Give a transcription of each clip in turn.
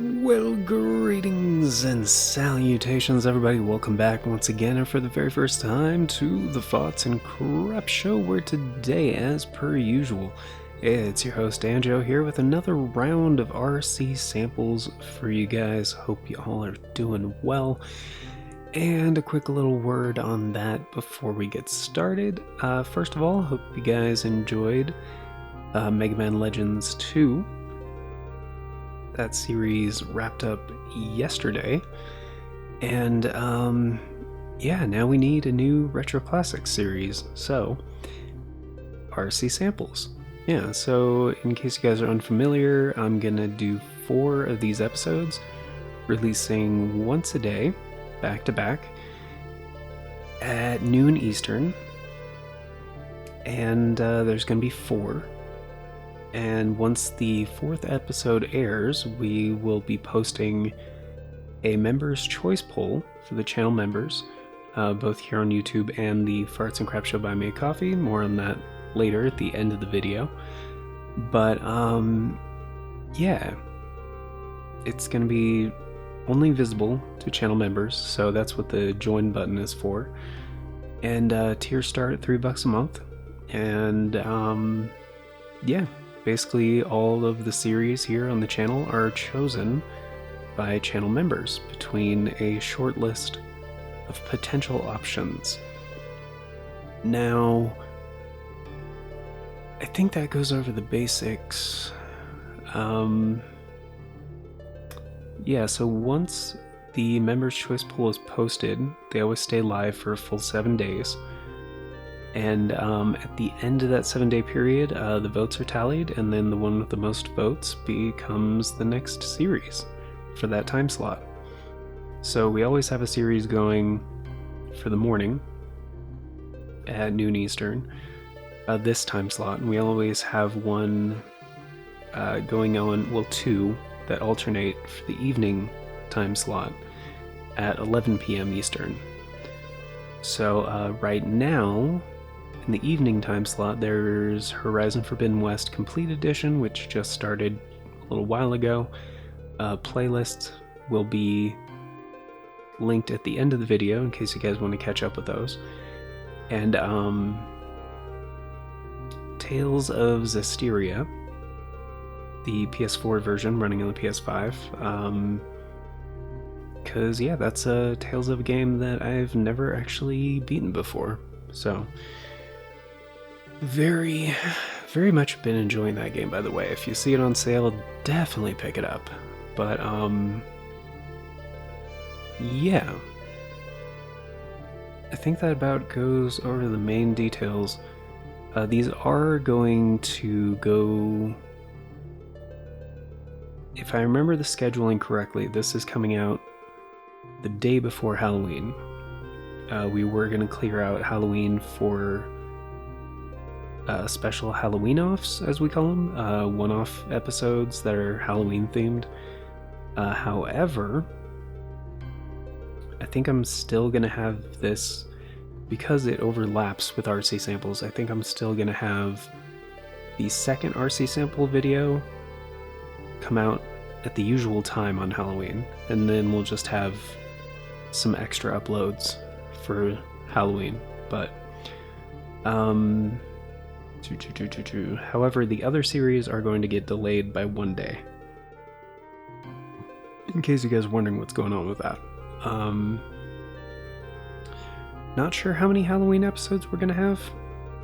Well, greetings and salutations, everybody. Welcome back once again, and for the very first time, to the Thoughts and Crap Show, where today, as per usual, it's your host, Anjo, here with another round of RC samples for you guys. Hope you all are doing well. And a quick little word on that before we get started. First of all, hope you guys enjoyed Mega Man Legends 2. That series wrapped up yesterday, and yeah, now we need a new Retro Classics series, so RC samples. Yeah, so in case you guys are unfamiliar, I'm gonna do 4 of these episodes, releasing once a day, back to back, at noon Eastern, and there's gonna be 4. And once the 4th episode airs, we will be posting a members' choice poll for the channel members, both here on YouTube and the Farts and Crap Show by Me Coffee. More on that later at the end of the video. But, yeah, it's going to be only visible to channel members, so that's what the join button is for. And tiers start at $3 a month. And, yeah. Basically, all of the series here on the channel are chosen by channel members between a short list of potential options. Now, I think that goes over the basics. Yeah, so once the members' choice poll is posted, they always stay live for a full 7 days. And at the end of that 7-day period, the votes are tallied, and then the one with the most votes becomes the next series for that time slot. So we always have a series going for the morning at noon Eastern, this time slot, and we always have one going on, well, 2 that alternate for the evening time slot at 11 p.m. Eastern. So right now, in the evening time slot, there's Horizon Forbidden West Complete Edition, which just started a little while ago. Playlists will be linked at the end of the video in case you guys want to catch up with those. And Tales of Zestiria, the PS4 version running on the PS5. Because, yeah, that's a Tales of a game that I've never actually beaten before. So, very much been enjoying that game, by the way. If you see it on sale, definitely pick it up. But, yeah. I think that about goes over the main details. These are going to go... If I remember the scheduling correctly, this is coming out the day before Halloween. We were going to clear out Halloween for special Halloween offs, as we call them, one-off episodes that are Halloween themed. However, I think I'm still going to have this, because it overlaps with RC samples, I think I'm still going to have the second RC sample video come out at the usual time on Halloween, and then we'll just have some extra uploads for Halloween. But however, the other series are going to get delayed by 1 day, in case you guys are wondering what's going on with that. Not sure how many Halloween episodes we're gonna have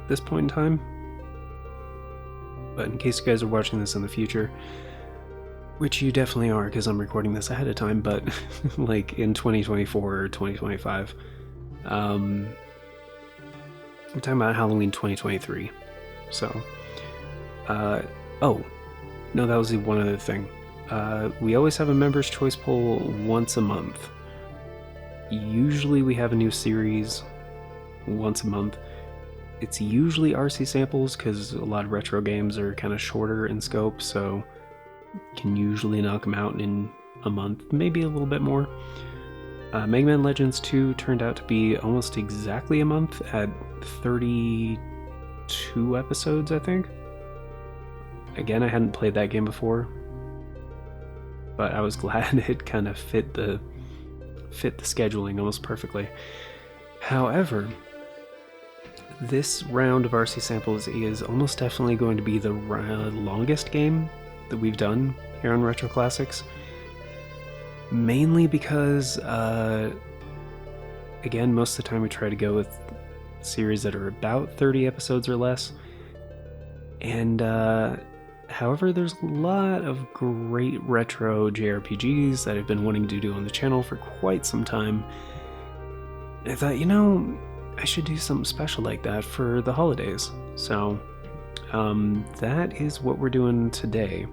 at this point in time, but in case you guys are watching this in the future, which you definitely are, because I'm recording this ahead of time, but like in 2024 or 2025. I'm talking about Halloween 2023. So, oh, no, that was the one other thing. We always have a members' choice poll once a month. Usually we have a new series once a month. It's usually RC samples, because a lot of retro games are kind of shorter in scope, so can usually knock them out in a month, maybe a little bit more. Mega Man Legends 2 turned out to be almost exactly a month at 32 episodes, I think. Again, I hadn't played that game before. but I was glad it kind of fit the scheduling almost perfectly. However, this round of RC samples is almost definitely going to be the longest game that we've done here on Retro Classics. Mainly because, again, most of the time we try to go with series that are about 30 episodes or less. And, however, there's a lot of great retro JRPGs that I've been wanting to do on the channel for quite some time. I thought, I should do something special like that for the holidays. So, that is what we're doing today.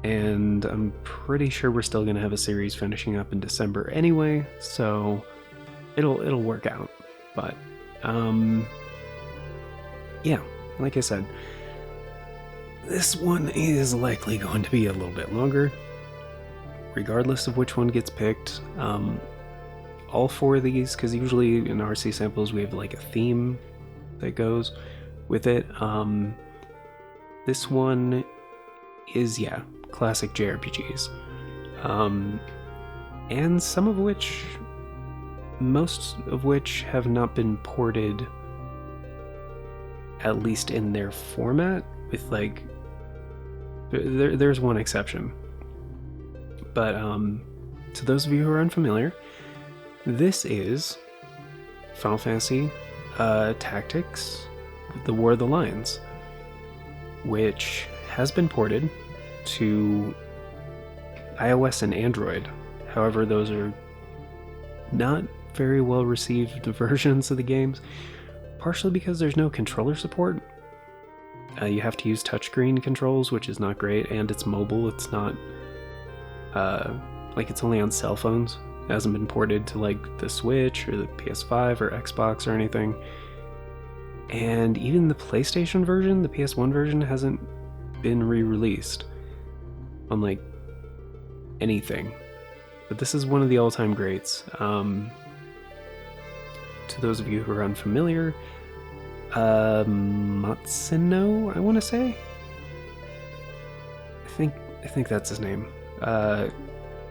And I'm pretty sure we're still going to have a series finishing up in December anyway, so it'll work out. But, yeah, like I said, this one is likely going to be a little bit longer, regardless of which one gets picked. All four of these, because usually in RC samples we have like a theme that goes with it. This one is, classic JRPGs. And most of which have not been ported, at least in their format, with like, there's one exception. But to those of you who are unfamiliar, this is Final Fantasy Tactics, The War of the Lions, which has been ported to iOS and Android. However, those are not very well received versions of the games, partially because there's no controller support. You have to use touchscreen controls, which is not great, and it's mobile. It's not like it's only on cell phones. It hasn't been ported to like the Switch or the PS5 or Xbox or anything. And even the PlayStation version, the PS1 version, hasn't been re-released on like anything. But this is one of the all-time greats. To those of you who are unfamiliar, Matsuno, I want to say. I think that's his name.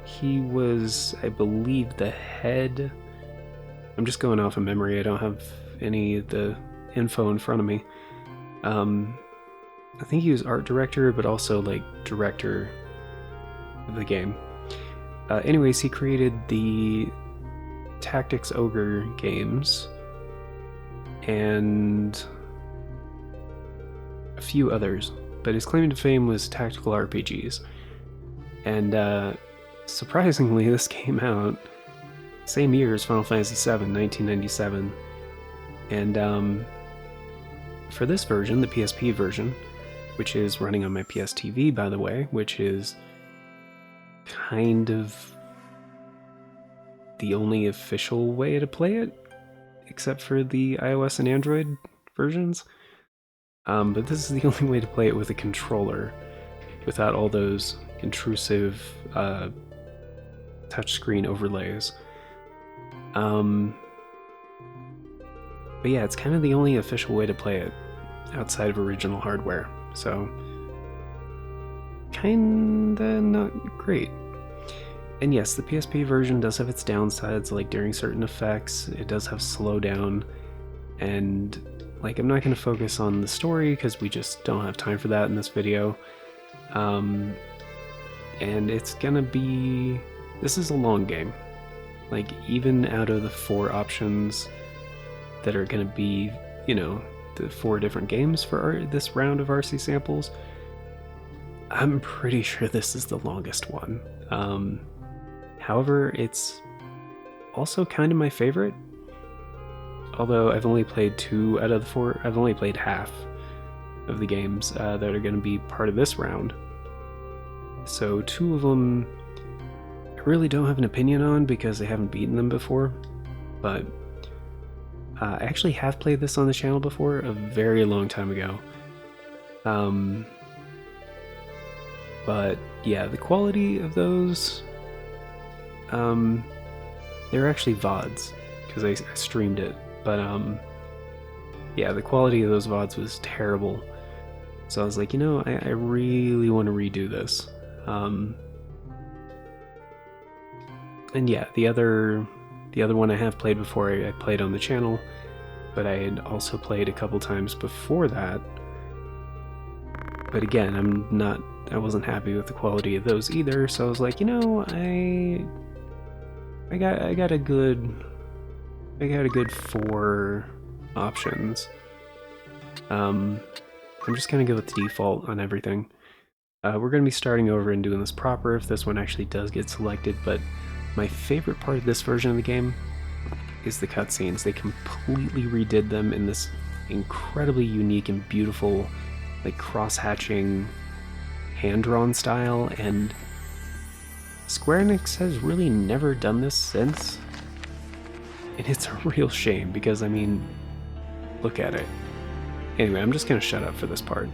He was, I believe, the head. I'm just going off of memory. I don't have any of the info in front of me. I think he was art director, but also like director of the game. Anyways, he created the Tactics Ogre games and a few others, but his claim to fame was tactical RPGs. And surprisingly, this came out same year as Final Fantasy VII, 1997. And for this version, the PSP version, which is running on my PS TV, by the way, which is kind of the only official way to play it, except for the iOS and Android versions. But this is the only way to play it with a controller, without all those intrusive touchscreen overlays. But yeah, it's kind of the only official way to play it outside of original hardware, so kinda not great. And yes, the PSP version does have its downsides, like during certain effects, it does have slowdown, and like I'm not going to focus on the story because we just don't have time for that in this video. And it's gonna be, this is a long game. Like even out of the 4 options that are gonna be, the 4 different games for this round of RC samples, I'm pretty sure this is the longest one. However, it's also kind of my favorite. Although I've only played 2 out of the 4, I've only played half of the games that are going to be part of this round. So 2 of them I really don't have an opinion on because I haven't beaten them before. But I actually have played this on the channel before, a very long time ago. But yeah, the quality of those, they're actually VODs because I streamed it. But yeah, the quality of those VODs was terrible. So I was like, I really want to redo this. And yeah, the other one I have played before, I played on the channel, but I had also played a couple times before that. But again, I wasn't happy with the quality of those either, so I was like, you know, I got a good 4 options. I'm just gonna go with the default on everything. We're gonna be starting over and doing this proper if this one actually does get selected, but my favorite part of this version of the game is the cutscenes. They completely redid them in this incredibly unique and beautiful, like, cross-hatching, hand-drawn style, and Square Enix has really never done this since. And it's a real shame because, I mean, look at it. Anyway, I'm just gonna shut up for this part.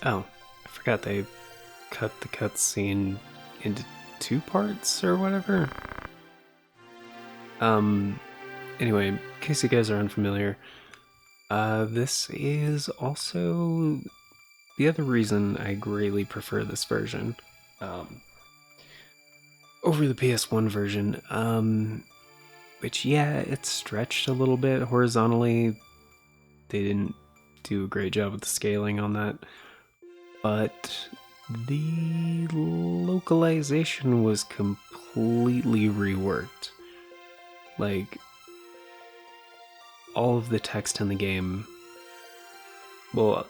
Oh, I forgot they cut the cutscene into 2 parts or whatever. Anyway, in case you guys are unfamiliar, this is also the other reason I greatly prefer this version over the PS1 version. Which, yeah, it's stretched a little bit horizontally. They didn't do a great job with the scaling on that. But the localization was completely reworked. Like, all of the text in the game, well,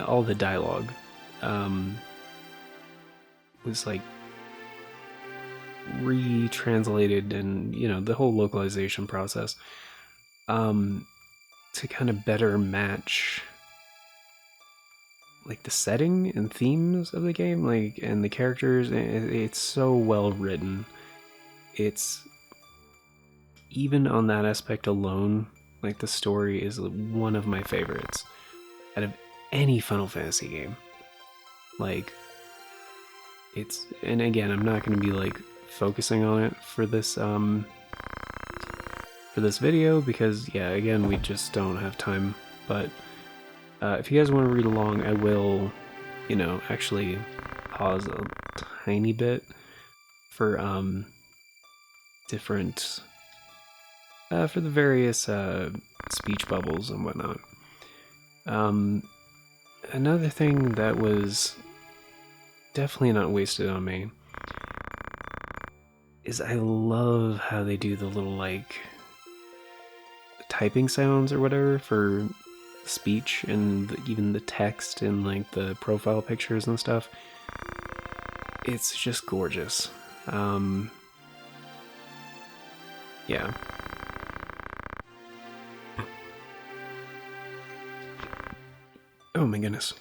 all the dialogue, was like retranslated, and you know, the whole localization process, to kind of better match like the setting and themes of the game, like, and the characters. It's so well written. It's, even on that aspect alone, like, the story is one of my favorites out of any Final Fantasy game. Like, it's, and again, I'm not going to be like focusing on it for this for this video because, yeah, again, we just don't have time. But if you guys want to read along, I will, you know, actually pause a tiny bit for different, for the various speech bubbles and whatnot. Another thing that was definitely not wasted on me is I love how they do the little, like, typing sounds or whatever for speech and even the text and, like, the profile pictures and stuff. It's just gorgeous. Yeah. Oh my goodness.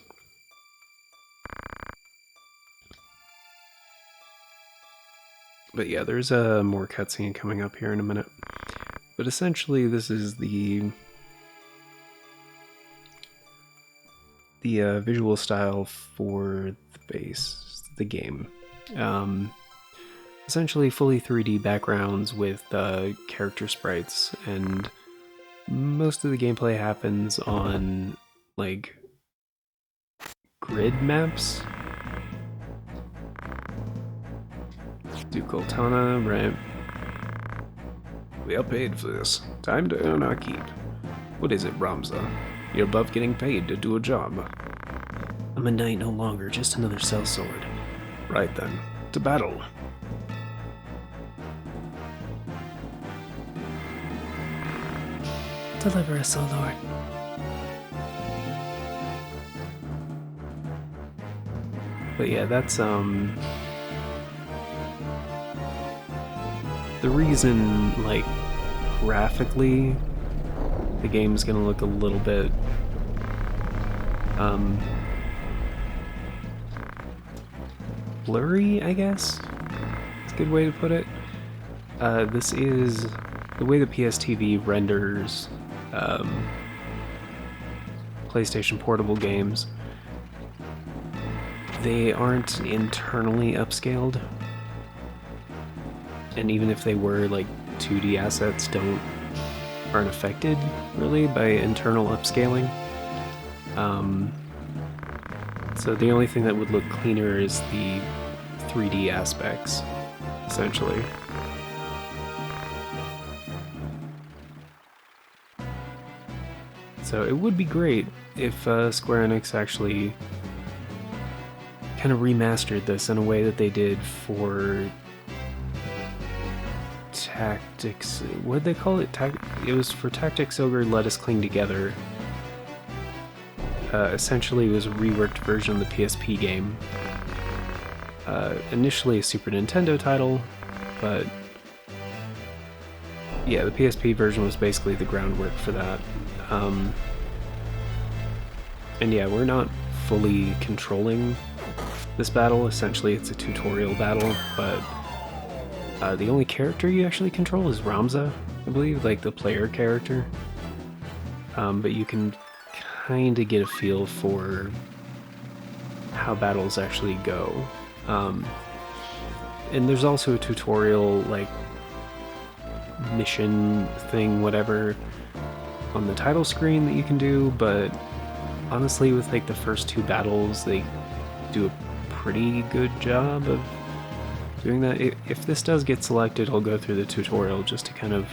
But yeah, there's a more cutscene coming up here in a minute. But essentially, this is the visual style for the game. Essentially, fully 3D backgrounds with character sprites, and most of the gameplay happens on like grid maps. Ducal Tana, right? We are paid for this. Time to earn our keep. What is it, Ramza? You're above getting paid to do a job. I'm a knight no longer, just another sellsword. Right then, to battle. Deliver us, O Lord. But yeah, that's the reason, like, graphically, the game's gonna look a little bit, blurry, I guess? It's a good way to put it. This is the way the PSTV renders, PlayStation Portable games. They aren't internally upscaled. And even if they were, like, 2D assets aren't affected really by internal upscaling. So the only thing that would look cleaner is the 3D aspects, essentially. So it would be great if Square Enix actually kind of remastered this in a way that they did for Tactics. What did they call it? It was for Tactics Ogre Let Us Cling Together. Essentially, it was a reworked version of the PSP game. Initially a Super Nintendo title, but yeah, the PSP version was basically the groundwork for that. And yeah, we're not fully controlling this battle. Essentially, it's a tutorial battle, but the only character you actually control is Ramza, I believe, like the player character. But you can kind of get a feel for how battles actually go. And there's also a tutorial, like, mission thing, whatever, on the title screen that you can do, but honestly, with, like, the first two battles, they do a pretty good job of doing that. If this does get selected, I'll go through the tutorial just to kind of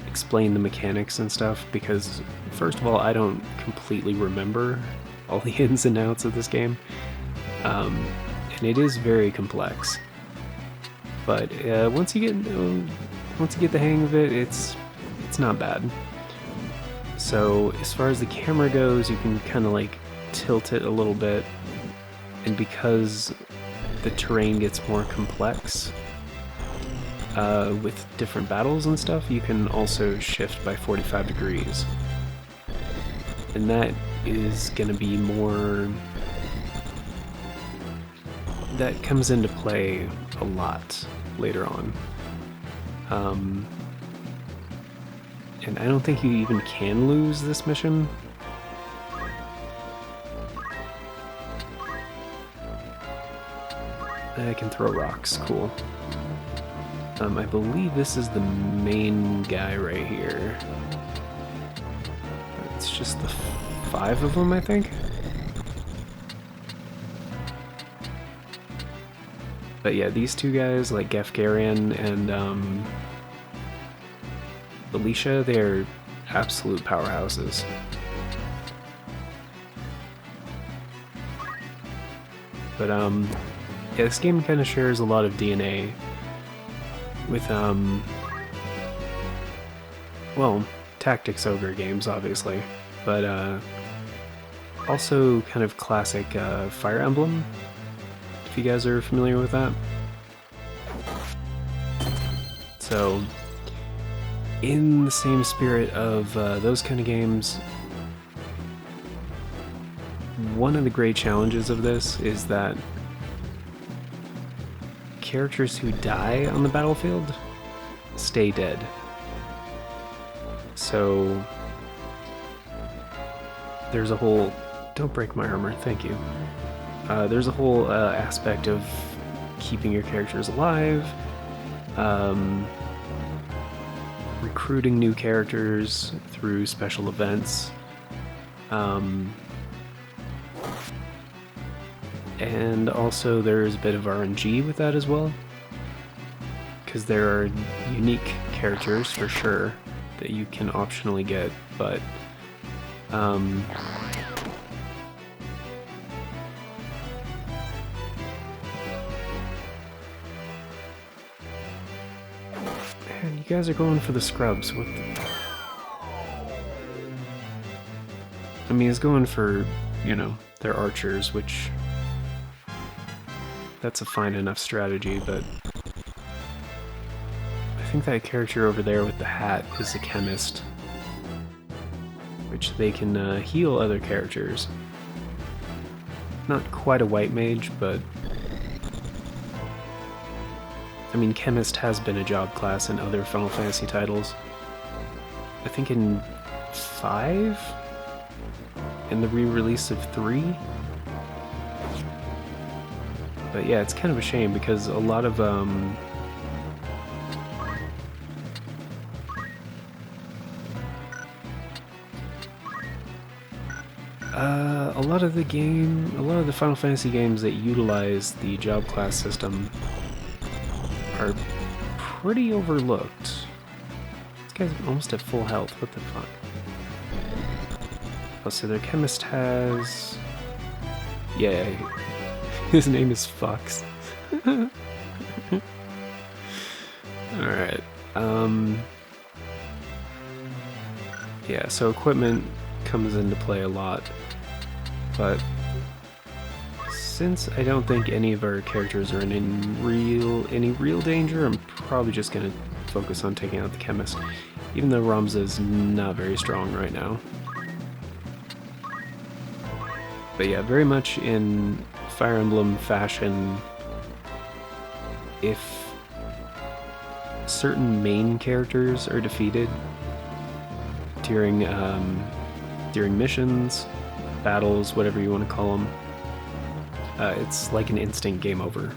explain the mechanics and stuff, because first of all, I don't completely remember all the ins and outs of this game, and it is very complex. But once you get the hang of it, it's not bad. So as far as the camera goes, you can kind of like tilt it a little bit, and because the terrain gets more complex with different battles and stuff, you can also shift by 45 degrees. And that is going to be more... that comes into play a lot later on. And I don't think you even can lose this mission. I can throw rocks, cool. I believe this is the main guy right here. It's just the 5 of them, I think. But yeah, these two guys, like Gefgarian and Alicia, they're absolute powerhouses. But yeah, this game kind of shares a lot of DNA with well, tactics ogre games, obviously, but also kind of classic Fire Emblem, if you guys are familiar with that. So, in the same spirit of those kind of games, one of the great challenges of this is that characters who die on the battlefield stay dead. So there's a whole... Don't break my armor, thank you. There's a whole aspect of keeping your characters alive, recruiting new characters through special events, and also there's a bit of RNG with that as well, because there are unique characters for sure that you can optionally get, but man, you guys are going for the scrubs. What the... I mean, it's going for, you know, their archers, which... that's a fine enough strategy, but... I think that character over there with the hat is a chemist, which they can heal other characters. Not quite a white mage, but... I mean, chemist has been a job class in other Final Fantasy titles. I think in 5? In the re-release of 3? But yeah, it's kind of a shame because a lot of a lot of the Final Fantasy games that utilize the job class system are pretty overlooked. This guy's almost at full health, what the fuck? Oh, so their chemist has... yeah, his name is Fox. Alright, yeah, so equipment comes into play a lot, but since I don't think any of our characters are in any real danger, I'm probably just gonna focus on taking out the chemist, even though Ramza's not very strong right now. But yeah, very much in Fire Emblem fashion, if certain main characters are defeated during missions, battles, whatever you want to call them, it's like an instant game over,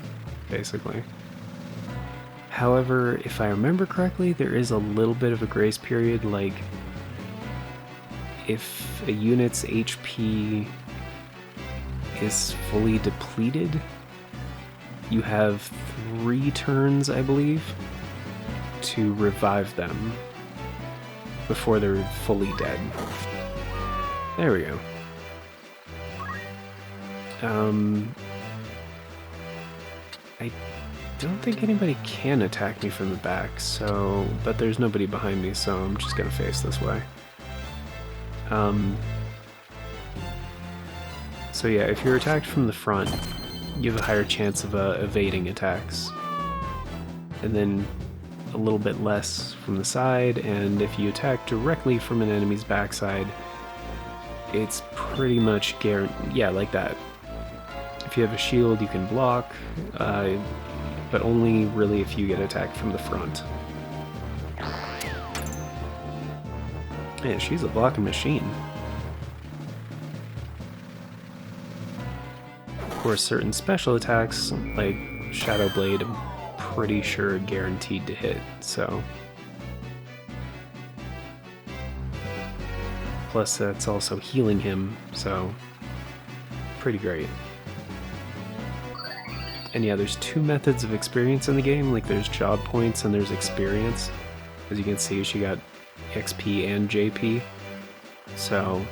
basically. However, if I remember correctly, there is a little bit of a grace period, like if a unit's HP is fully depleted, you have 3 turns, I believe, to revive them before they're fully dead. There we go. I don't think anybody can attack me from the back, so... but there's nobody behind me, so I'm just gonna face this way. So yeah, if you're attacked from the front, you have a higher chance of evading attacks. And then a little bit less from the side, and if you attack directly from an enemy's backside, it's pretty much guaranteed. Yeah, like that. If you have a shield, you can block, but only really if you get attacked from the front. Man, she's a blocking machine. Of course, certain special attacks, like Shadow Blade, I'm pretty sure guaranteed to hit, so... Plus that's also healing him, so... pretty great. And yeah, there's two methods of experience in the game, like there's job points and there's experience. As you can see, she got XP and JP. So,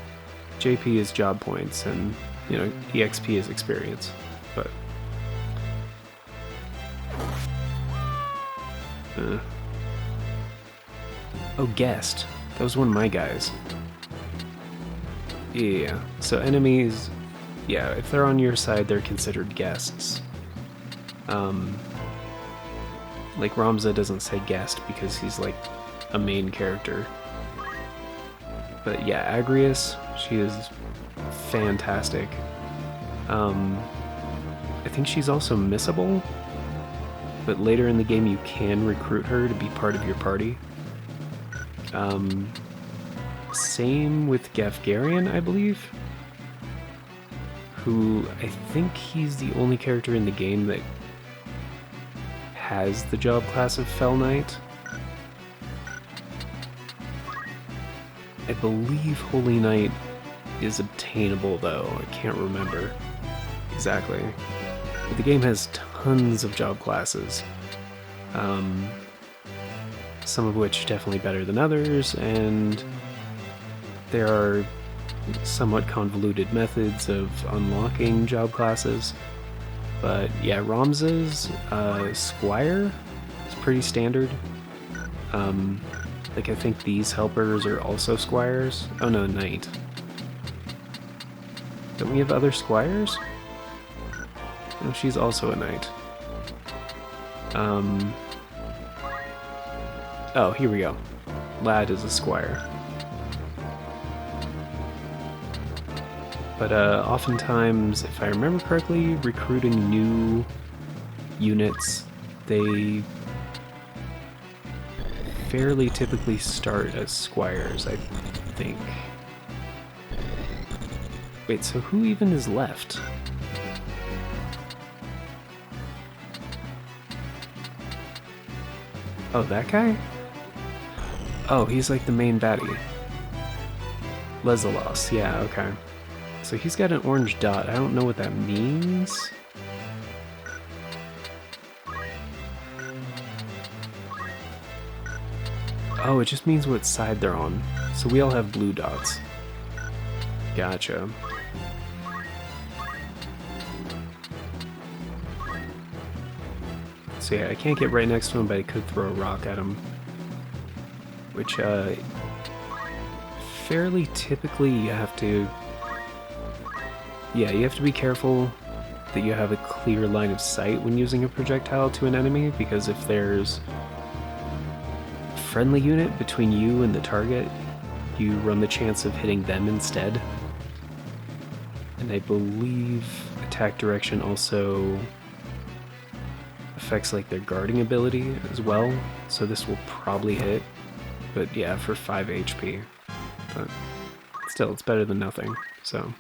JP is job points and, you know, EXP is experience. But... Oh, guest. That was one of my guys. Yeah, so enemies... Yeah, if they're on your side, they're considered guests. Like Ramza doesn't say guest because he's like a main character. But yeah, Agrias, she is fantastic. I think she's also missable, but later in the game you can recruit her to be part of your party. Same with Gafgarian, I believe, who I think he's the only character in the game that has the job class of Fell Knight. I believe Holy Knight is obtainable though, I can't remember exactly. But the game has tons of job classes, some of which definitely better than others, and there are somewhat convoluted methods of unlocking job classes. But yeah, Ramza's Squire is pretty standard. Like I think these helpers are also Squires. Oh no, Knight. Don't we have other Squires? No, she's also a Knight. Oh, here we go. Lad is a Squire. But oftentimes, if I remember correctly, recruiting new units, they fairly typically start as Squires, I think. Wait, so who even is left? Oh, that guy? Oh, he's like the main baddie. Lezalos, yeah, okay. So he's got an orange dot. I don't know what that means. Oh, it just means what side they're on. So we all have blue dots. Gotcha. So yeah, I can't get right next to him, but I could throw a rock at him. Which, fairly typically you have to... Yeah, you have to be careful that you have a clear line of sight when using a projectile to an enemy, because if there's a friendly unit between you and the target, you run the chance of hitting them instead. And I believe attack direction also affects like their guarding ability as well, so this will probably hit. But yeah, for 5 HP. But still, it's better than nothing, so...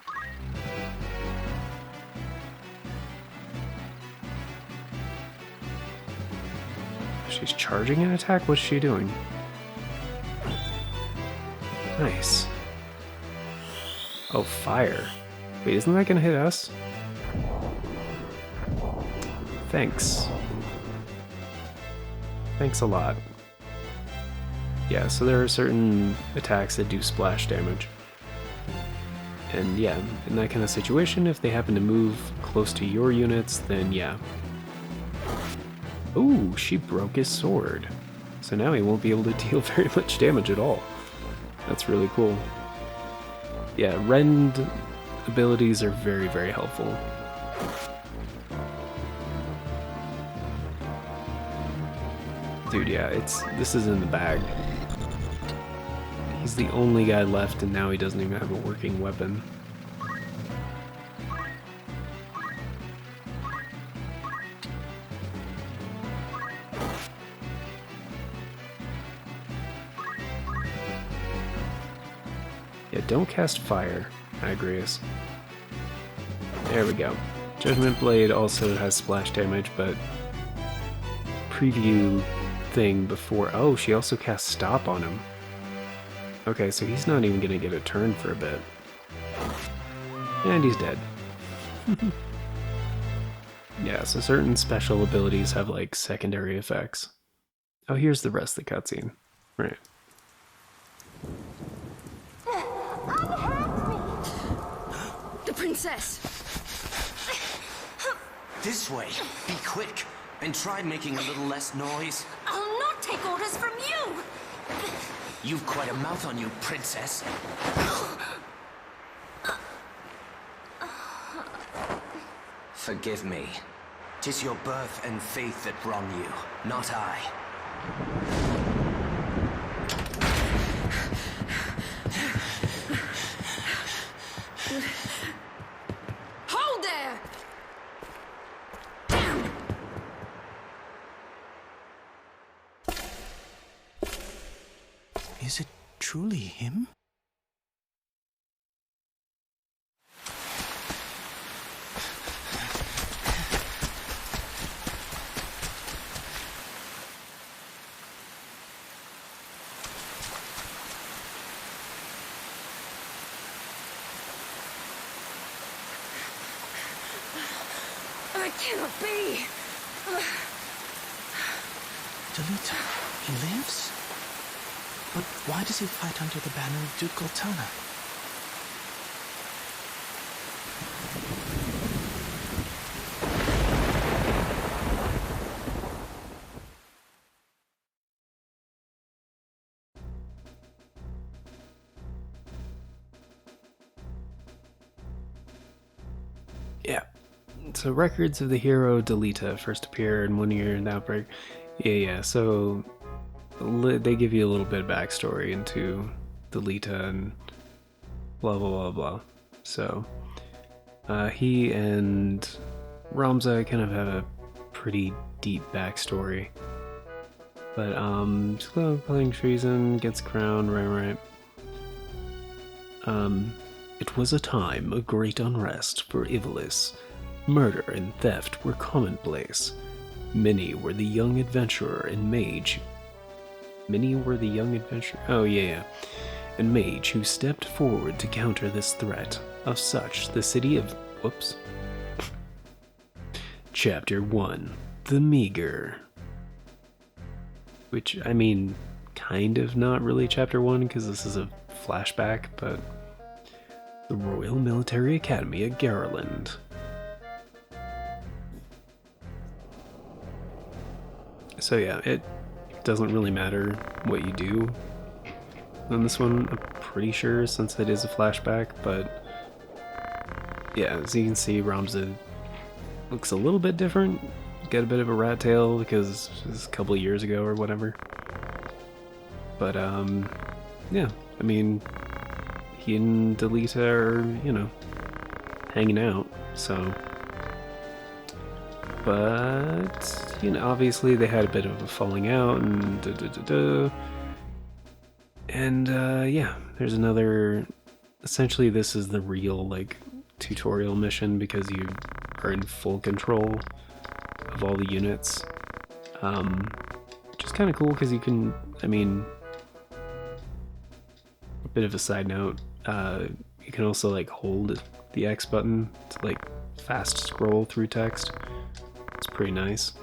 She's charging an attack? What's she doing? Nice. Oh, fire. Wait, isn't that gonna hit us? Thanks. Thanks a lot. Yeah, so there are certain attacks that do splash damage. And yeah, in that kind of situation, if they happen to move close to your units, then yeah. Ooh, she broke his sword. So now he won't be able to deal very much damage at all. That's really cool. Yeah, rend abilities are very, very helpful. Dude, yeah, this is in the bag. He's the only guy left, and now he doesn't even have a working weapon. Yeah, don't cast fire, Agrias. There we go. Judgment Blade also has splash damage, but preview thing before. Oh, she also cast Stop on him. Okay, so he's not even gonna get a turn for a bit. And he's dead. Yeah, so certain special abilities have like secondary effects. Oh, here's the rest of the cutscene. Right. The princess! This way. Be quick. And try making a little less noise. I'll not take orders from you! You've quite a mouth on you, princess. Forgive me. 'Tis your birth and faith that wrong you, not I. Hold there! Down! Is it truly him? It cannot be! Delita, he lives? But why does he fight under the banner of Duke Goltana? Yeah. So records of the hero Delita first appear in 1 year in the outbreak. Yeah. So they give you a little bit of backstory into Delita and blah blah blah blah. So he and Ramza kind of have a pretty deep backstory. But playing treason, gets crowned, right. It was a time of great unrest for Ivalice. Murder and theft were commonplace. Many were the young adventurer and mage. Oh, yeah. And mage who stepped forward to counter this threat. Of such, the city of... Whoops. Chapter 1. The Meager. Which, I mean, kind of not really Chapter 1, because this is a flashback, but... The Royal Military Academy at Garland. So yeah, it doesn't really matter what you do on this one, I'm pretty sure, since it is a flashback, but yeah, as you can see, Ramza looks a little bit different. He's got a bit of a rat tail because it was a couple of years ago or whatever. But yeah, I mean, he and Delita are, hanging out, so... But, obviously they had a bit of a falling out, and And, yeah, there's another... Essentially, this is the real, tutorial mission, because you are in full control of all the units. Which is kind of cool, because you can, a bit of a side note, you can also, hold the X button to, fast scroll through text. It's pretty nice.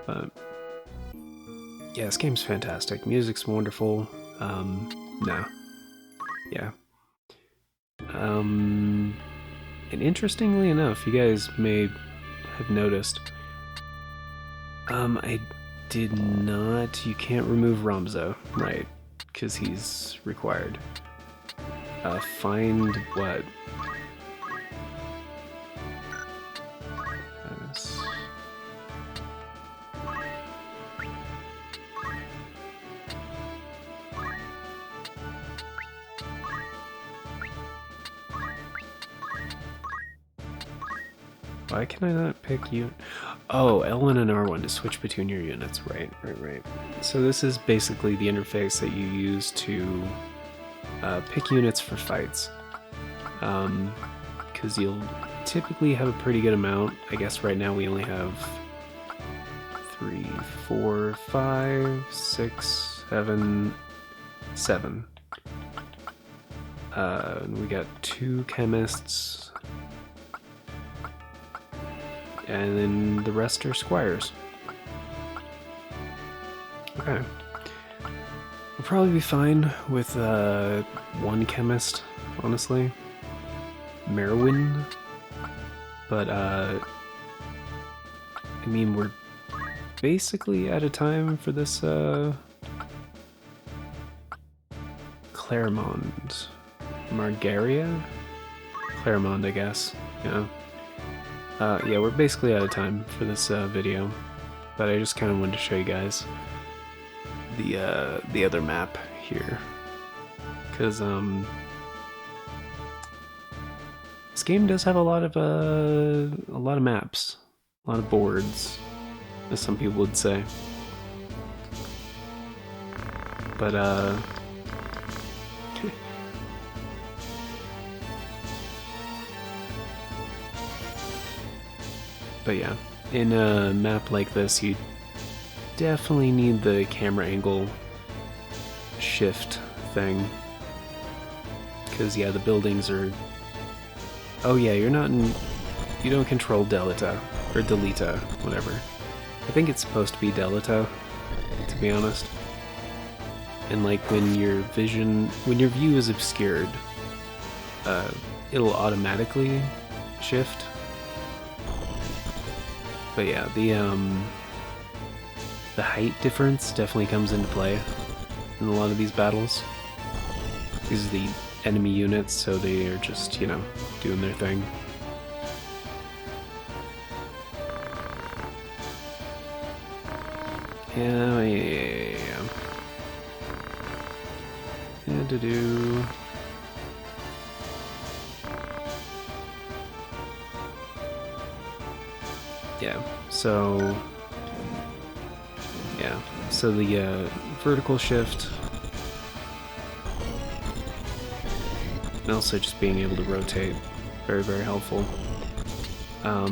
But yeah, this game's fantastic. Music's wonderful. No. Yeah. And interestingly enough, you guys may have noticed, I did not... You can't remove Ramza, right? Because he's required. Find what? Why can I not pick you? Oh, L1 and R1 to switch between your units. Right. So this is basically the interface that you use to pick units for fights. Because you'll typically have a pretty good amount. I guess right now we only have 4, 5, 6, 7, 7. We got 2 chemists, and then the rest are squires. Okay. We'll probably be fine with 1 chemist, honestly. Merwin. But, I mean, we're basically out of time for this, Claremont. Margaria? Claremont, I guess. Yeah. Yeah, we're basically out of time for this video, but I just kind of wanted to show you guys the other map here, because this game does have a lot of maps, a lot of boards, as some people would say. But but yeah, in a map like this, you definitely need the camera angle shift thing. Because, yeah, the buildings are... Oh yeah, you're not in... You don't control Delta, or Delita, whatever. I think it's supposed to be Delta, to be honest. And like when your view is obscured, it'll automatically shift. But yeah, the height difference definitely comes into play in a lot of these battles. These are the enemy units, so they are just, you know, doing their thing. Yeah. And to do. Yeah, so the vertical shift, and also just being able to rotate, very, very helpful. But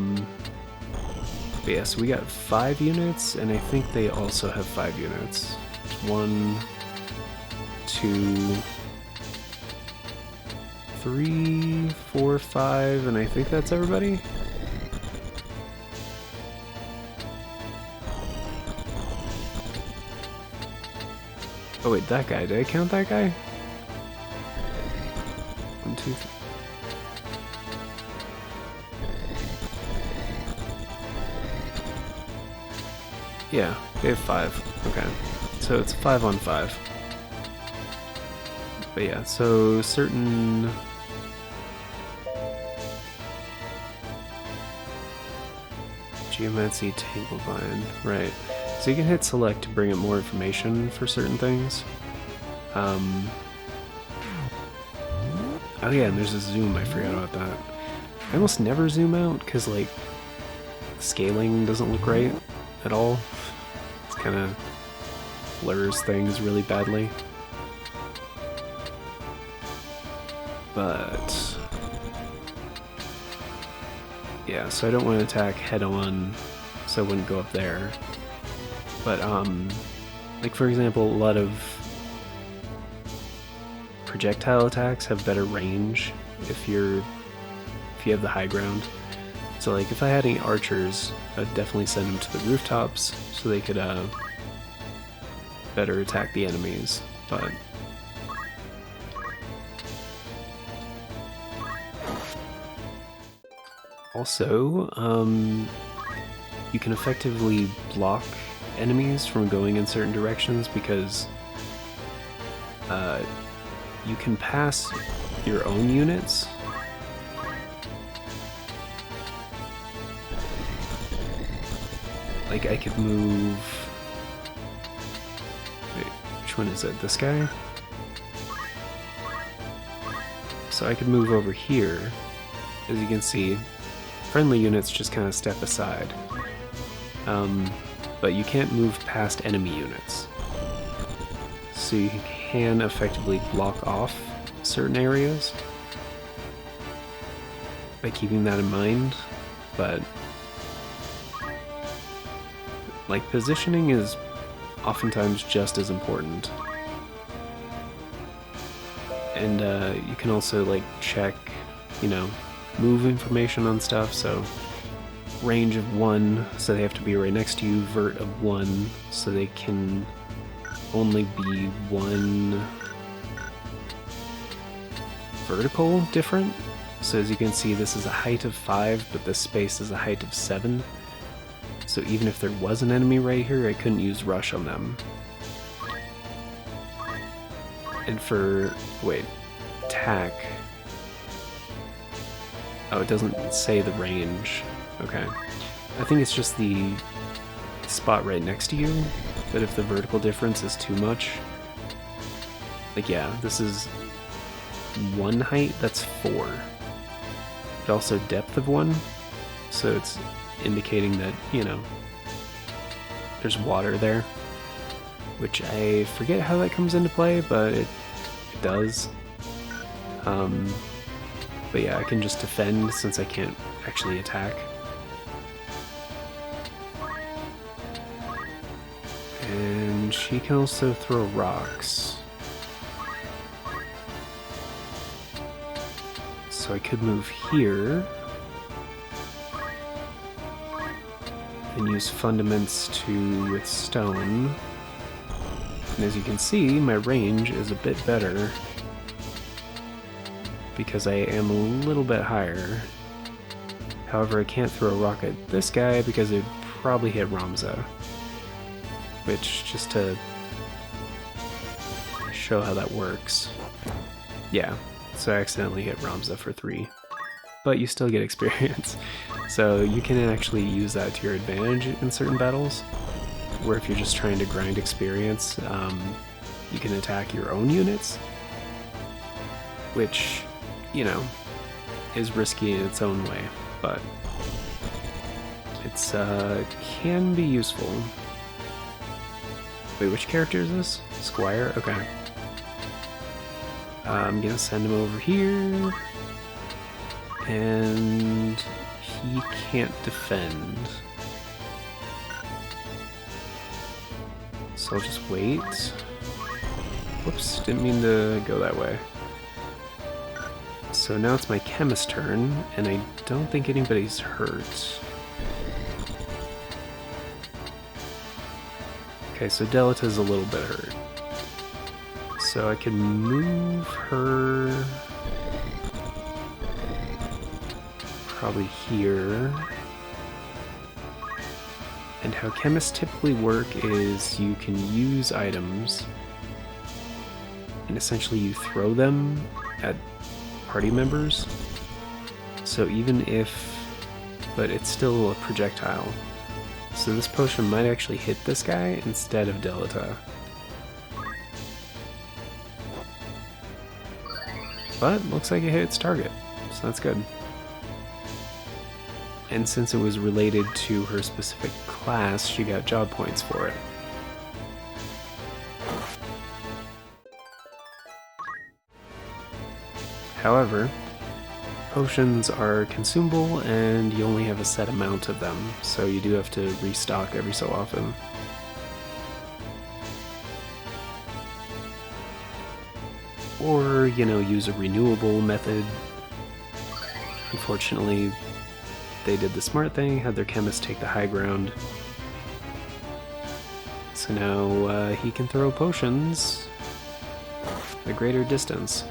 yeah, so we got 5 units, and I think they also have 5 units. 1, 2, 3, 4, 5, and I think that's everybody. Oh wait, that guy. Did I count that guy? 1, 2, 3. Yeah, they have 5. Okay. So it's 5 on 5. But yeah, so certain... Geomancy Tanglevine, right. So you can hit select to bring up more information for certain things. Oh yeah, and there's a zoom, I forgot about that. I almost never zoom out, because like, scaling doesn't look right at all. It kind of blurs things really badly. But yeah, so I don't want to attack head on, so I wouldn't go up there. But like for example, a lot of projectile attacks have better range if you have the high ground. So like if I had any archers, I'd definitely send them to the rooftops so they could better attack the enemies. But also, you can effectively block enemies from going in certain directions because you can pass your own units. Like I could move... Wait, which one is it? This guy? So I could move over here. As you can see, friendly units just kind of step aside. But you can't move past enemy units. So you can effectively block off certain areas by keeping that in mind, but like, positioning is oftentimes just as important. And you can also, like, check, you know, move information on stuff, so range of 1, so they have to be right next to you, vert of 1, so they can only be 1 vertical different. So as you can see, this is a height of 5, but this space is a height of 7. So even if there was an enemy right here, I couldn't use rush on them. And for, wait, attack. Oh, it doesn't say the range. Okay. I think it's just the spot right next to you, but if the vertical difference is too much, like, yeah, this is 1 height, that's 4. But also depth of 1, so it's indicating that, you know, there's water there, which I forget how that comes into play, but it does. But yeah, I can just defend since I can't actually attack. And she can also throw rocks. So I could move here and use fundaments with stone. And as you can see, my range is a bit better because I am a little bit higher. However, I can't throw a rock at this guy because it'd probably hit Ramza. Which, just to show how that works. Yeah, so I accidentally hit Ramza for 3. But you still get experience. So you can actually use that to your advantage in certain battles, where if you're just trying to grind experience, you can attack your own units, which, you know, is risky in its own way, but it's can be useful. Wait, which character is this? Squire? Okay. I'm gonna send him over here, and he can't defend. So I'll just wait. Whoops, didn't mean to go that way. So now it's my chemist turn, and I don't think anybody's hurt. Okay, so Delita's a little bit hurt. So I can move her probably here. And how chemists typically work is you can use items and essentially you throw them at party members. So even if, but it's still a projectile. So this potion might actually hit this guy instead of Delita. But looks like it hit its target, so that's good. And since it was related to her specific class, she got job points for it. However, potions are consumable and you only have a set amount of them, so you do have to restock every so often. Or, you know, use a renewable method. Unfortunately, they did the smart thing, had their chemist take the high ground. So now he can throw potions a greater distance.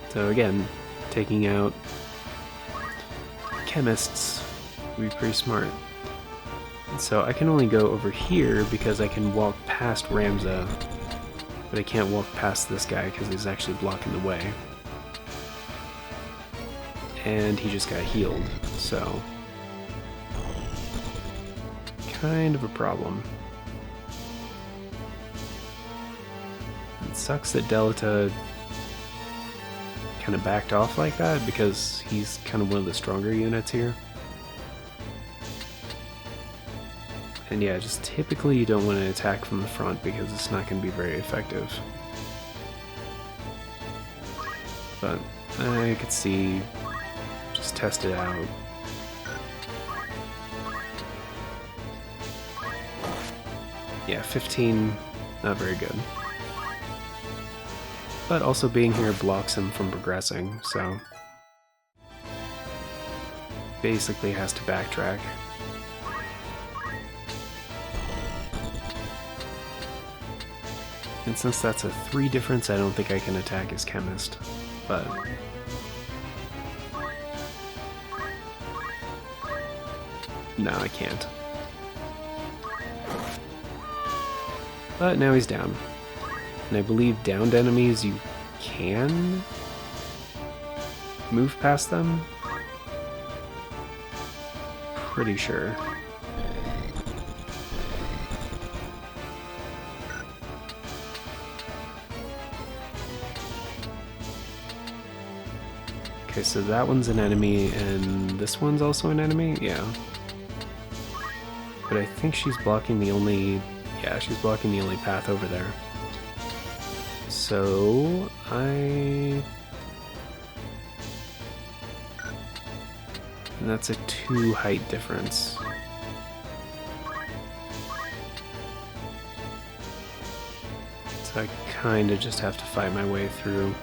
So again, taking out chemists would be pretty smart. And so I can only go over here because I can walk past Ramza, but I can't walk past this guy because he's actually blocking the way. And he just got healed, so kind of a problem. It sucks that Delita kind of backed off like that because he's kind of one of the stronger units here. And yeah, just typically you don't want to attack from the front because it's not going to be very effective. But I could see, just test it out. Yeah, 15, not very good. But also being here blocks him from progressing, so basically has to backtrack. And since that's a 3 difference, I don't think I can attack his chemist, but no, I can't. But now he's down. And I believe downed enemies, you can move past them? Pretty sure. Okay, so that one's an enemy, and this one's also an enemy? Yeah. But I think she's blocking the only... Yeah, she's blocking the only path over there. So... And that's a 2 height difference. So I kinda just have to fight my way through.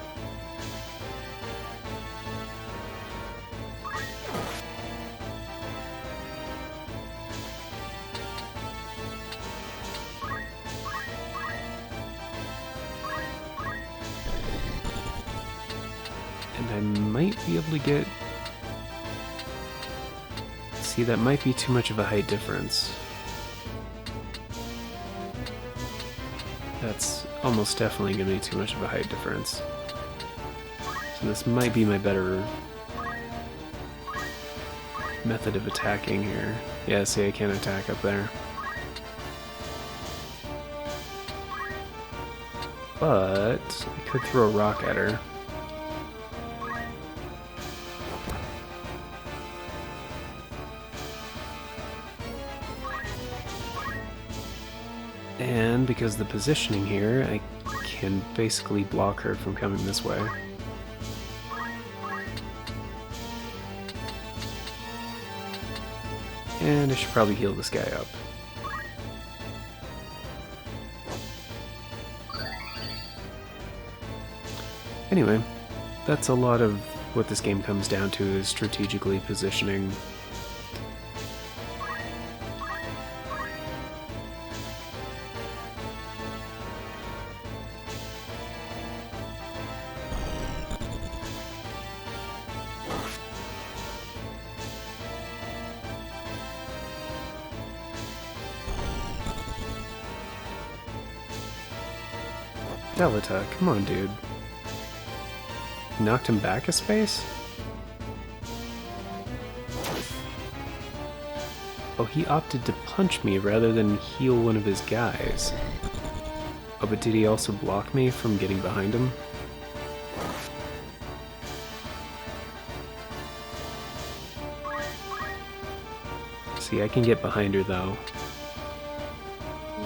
And I might be able to get... See, that might be too much of a height difference. That's almost definitely going to be too much of a height difference. So this might be my better method of attacking here. Yeah, see, I can't attack up there. But I could throw a rock at her. And because of the positioning here, I can basically block her from coming this way. And I should probably heal this guy up. Anyway, that's a lot of what this game comes down to, is strategically positioning. Delita, come on, dude. Knocked him back a space? Oh, he opted to punch me rather than heal one of his guys. Oh, but did he also block me from getting behind him? See, I can get behind her though.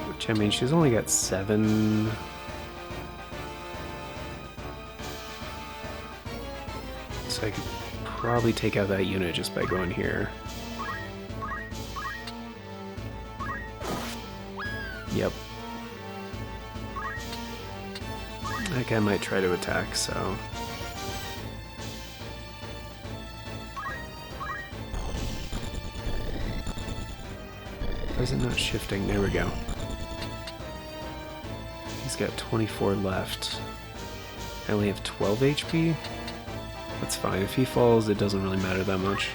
Which, I mean, she's only got 7... So I could probably take out that unit just by going here. Yep. That guy might try to attack, so... Why is it not shifting? There we go. He's got 24 left. I only have 12 HP? That's fine. If he falls, it doesn't really matter that much.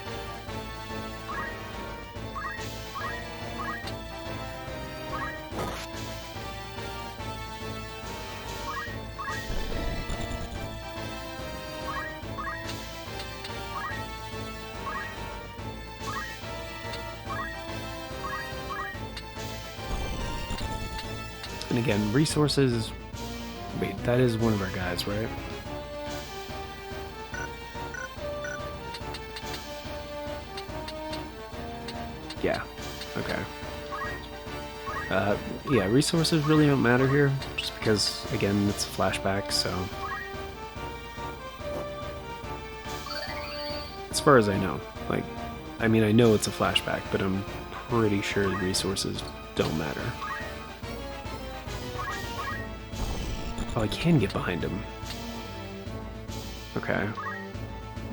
And again, resources... Wait, that is one of our guys, right? Yeah, okay. Yeah, resources really don't matter here, just because, again, it's a flashback, so... As far as I know. Like, I mean, I know it's a flashback, but I'm pretty sure the resources don't matter. Oh, I can get behind him. Okay.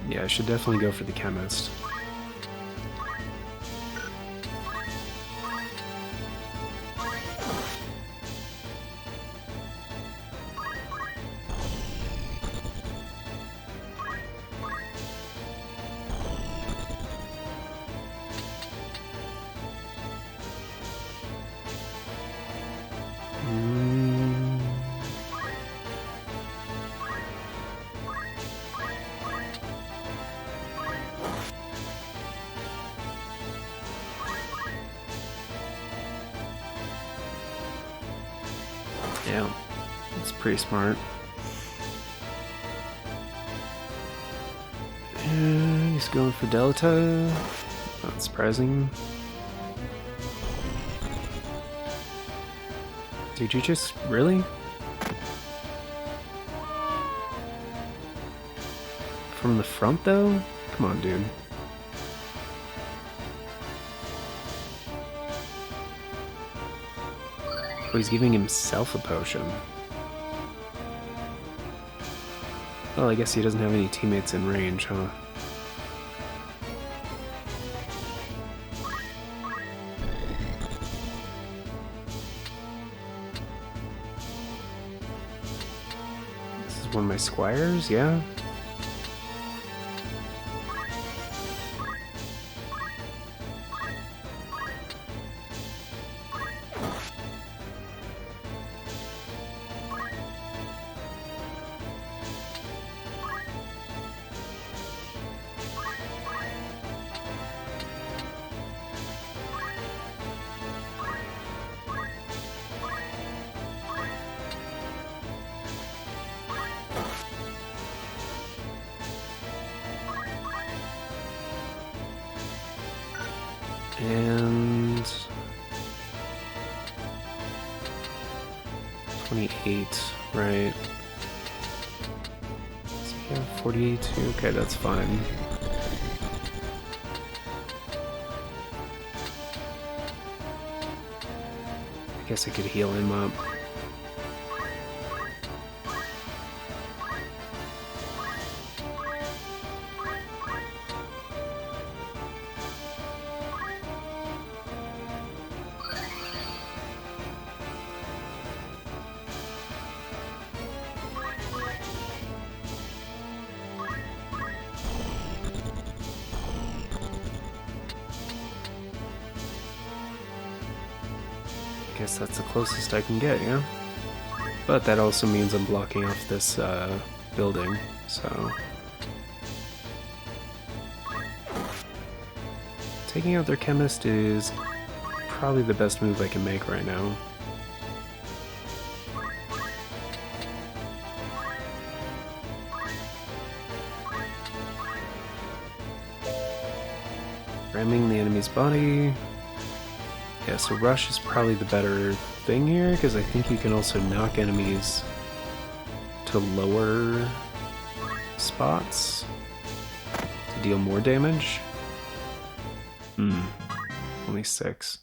Yeah, I should definitely go for the chemist. Yeah, that's pretty smart. And he's going for Delta. Not surprising. Did you just really? From the front though? Come on, dude. Oh, he's giving himself a potion. Well, I guess he doesn't have any teammates in range, huh? This is one of my squires, yeah? And 28, right? So yeah, 42. Okay, that's fine. I guess I could heal him up. Guess that's the closest I can get, yeah? But that also means I'm blocking off this building, so... Taking out their chemist is probably the best move I can make right now. Ramming the enemy's body. Yeah, so rush is probably the better thing here, because I think you can also knock enemies to lower spots to deal more damage. Only 6.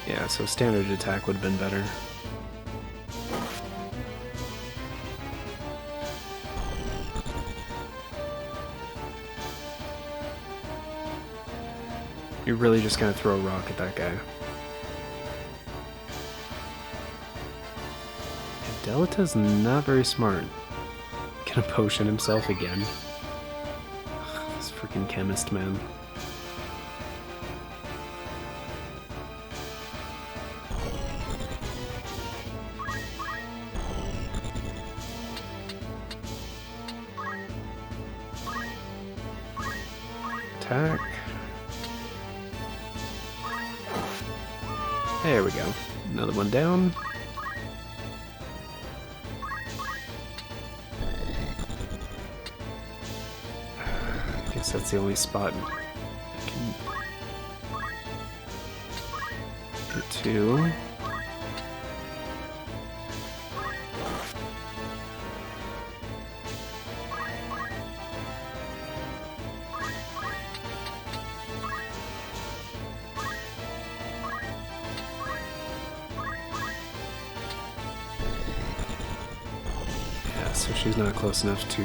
Yeah, so standard attack would have been better. You're really just gonna throw a rock at that guy. And Delta's not very smart. Gonna potion himself again. This freaking chemist, man. Attack. There we go. Another one down. I guess that's the only spot I can get to. so she's not close enough to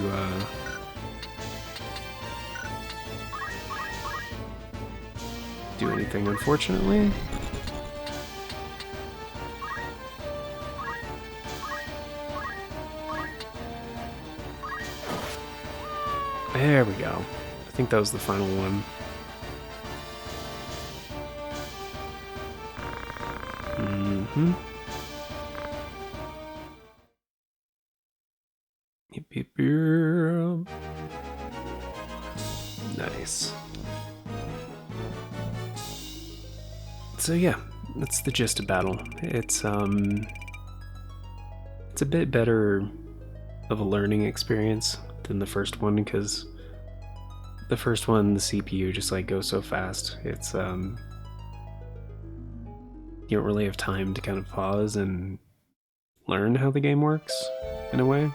do anything, unfortunately. There we go. I think that was the final one. Yep, yep, yep. Nice. So yeah, that's the gist of battle. It's a bit better of a learning experience than the first one, because the first one, the CPU just like goes so fast. It's you don't really have time to kind of pause and learn how the game works in a way.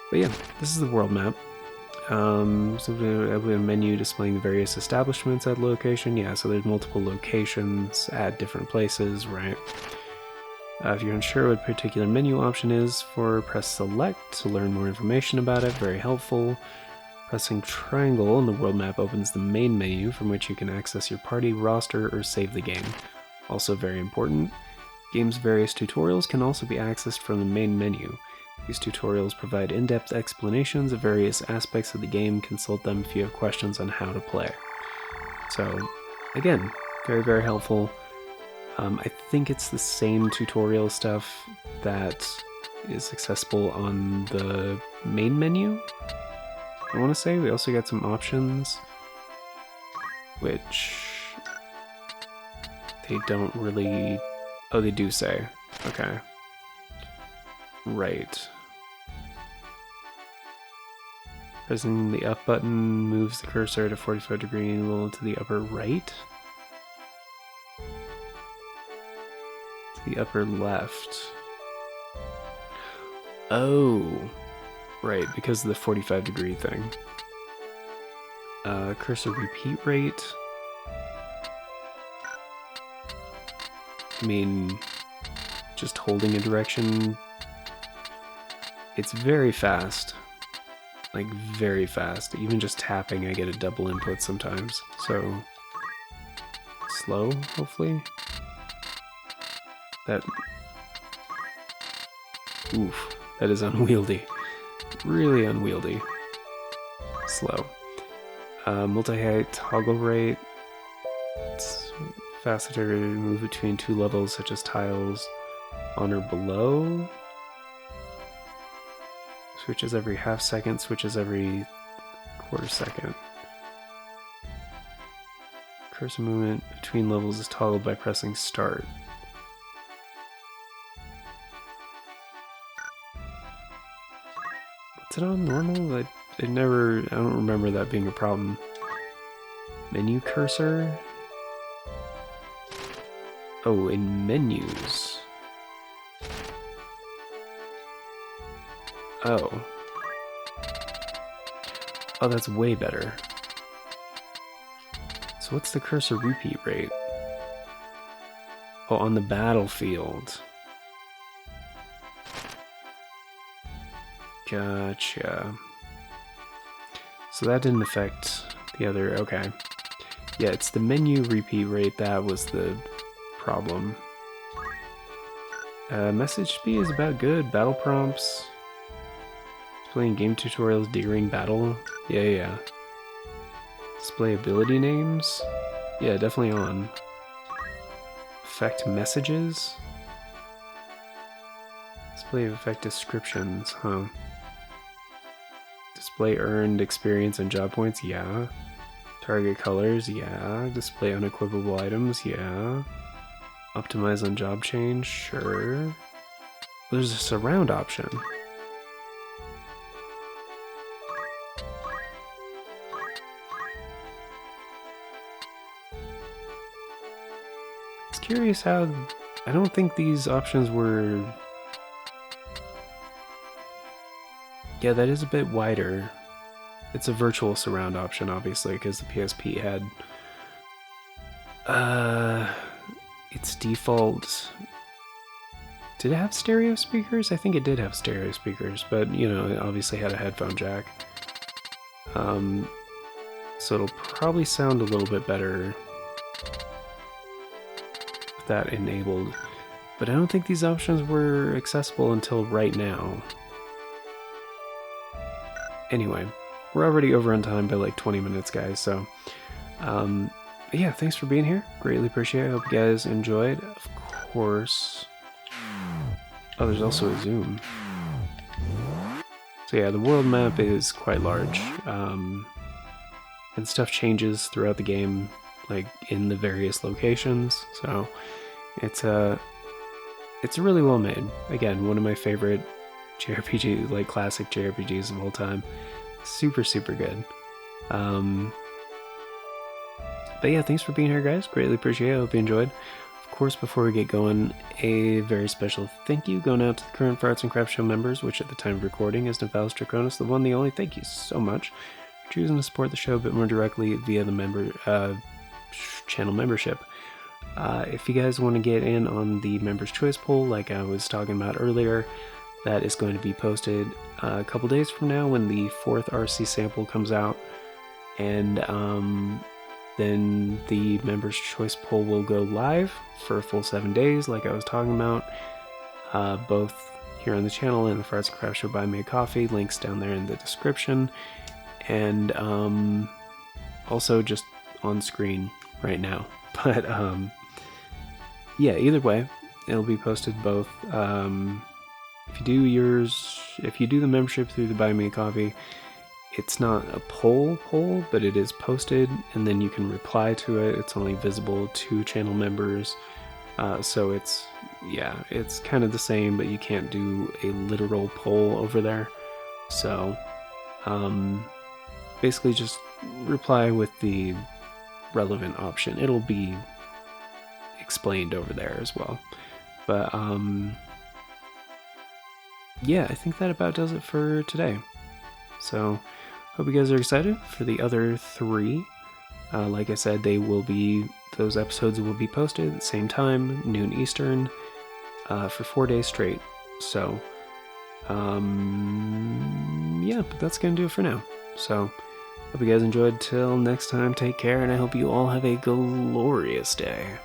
But yeah, this is the world map. So we have a menu displaying the various establishments at the location. Yeah, so there's multiple locations at different places, right? If you're unsure what a particular menu option is for, press select to learn more information about it. Very helpful. Pressing triangle in the world map opens the main menu, from which you can access your party, roster, or save the game. Also very important, game's various tutorials can also be accessed from the main menu. These tutorials provide in-depth explanations of various aspects of the game. Consult them if you have questions on how to play. So, again, very, very helpful. I think it's the same tutorial stuff that is accessible on the main menu. I want to say we also got some options, which they don't really... Oh, they do say. Okay. Right. Pressing the up button moves the cursor at a 45-degree angle to the upper right. To the upper left. Oh, right, because of the 45-degree thing. Cursor repeat rate. I mean, just holding a direction. It's very fast. Like, very fast. Even just tapping, I get a double input sometimes. So, slow, hopefully. That... Oof, that is unwieldy. Really unwieldy. Slow. Multi-height toggle rate. It's faster to move between two levels, such as tiles on or below. Switches every half second, switches every quarter second. Cursor movement between levels is toggled by pressing start. What's it on normal? I don't remember that being a problem. Menu cursor? Oh, in menus. Oh. Oh, that's way better. So what's the cursor repeat rate? Oh, on the battlefield. Gotcha. So that didn't affect the other... Okay. Yeah, it's the menu repeat rate that was the problem. Message speed is about good. Battle prompts... Displaying game tutorials during battle. Yeah. Display ability names. Yeah, definitely on. Effect messages. Display effect descriptions, huh? Display earned experience and job points, yeah. Target colors, yeah. Display unequipable items, yeah. Optimize on job change, sure. There's a surround option. Curious how... I don't think these options were... Yeah, that is a bit wider. It's a virtual surround option, obviously, because the PSP had... its default Did it have stereo speakers? I think it did have stereo speakers, but you know, it obviously had a headphone jack. So it'll probably sound a little bit better with that enabled. But I don't think these options were accessible until right now. Anyway, we're already over on time by like 20 minutes, guys, so yeah, thanks for being here. Greatly appreciate it. I hope you guys enjoyed. Of course. Oh, there's also a zoom. So yeah, the world map is quite large, and stuff changes throughout the game, like in the various locations. So it's really well made. Again, one of my favorite JRPG, like classic JRPGs of all time. Super, super good. But yeah, thanks for being here, guys. Greatly appreciate it. I hope you enjoyed. Of course, before we get going, a very special thank you going out to the current Farts and Craft Show members, which at the time of recording is Nephalis Draconis, the one, the only. Thank you so much for choosing to support the show a bit more directly via the channel membership. If you guys want to get in on the Members' Choice poll, like I was talking about earlier, that is going to be posted a couple days from now when the 4th RC sample comes out, and then the Members' Choice poll will go live for a full 7 days, like I was talking about, both here on the channel and the Farts and Craft Show Buy Me a Coffee, links down there in the description, and also just on screen right now. But yeah, either way, it'll be posted both. If you do the membership through the Buy Me a Coffee, it's not a poll, but it is posted, and then you can reply to it. It's only visible to channel members, so it's kind of the same, but you can't do a literal poll over there. So basically just reply with the relevant option. It'll be explained over there as well. But yeah, I think that about does it for today. So hope you guys are excited for the other 3. Like I said, those episodes will be posted at the same time, noon Eastern, for 4 days straight. So yeah, but that's gonna do it for now. So hope you guys enjoyed. Till next time, take care, and I hope you all have a glorious day.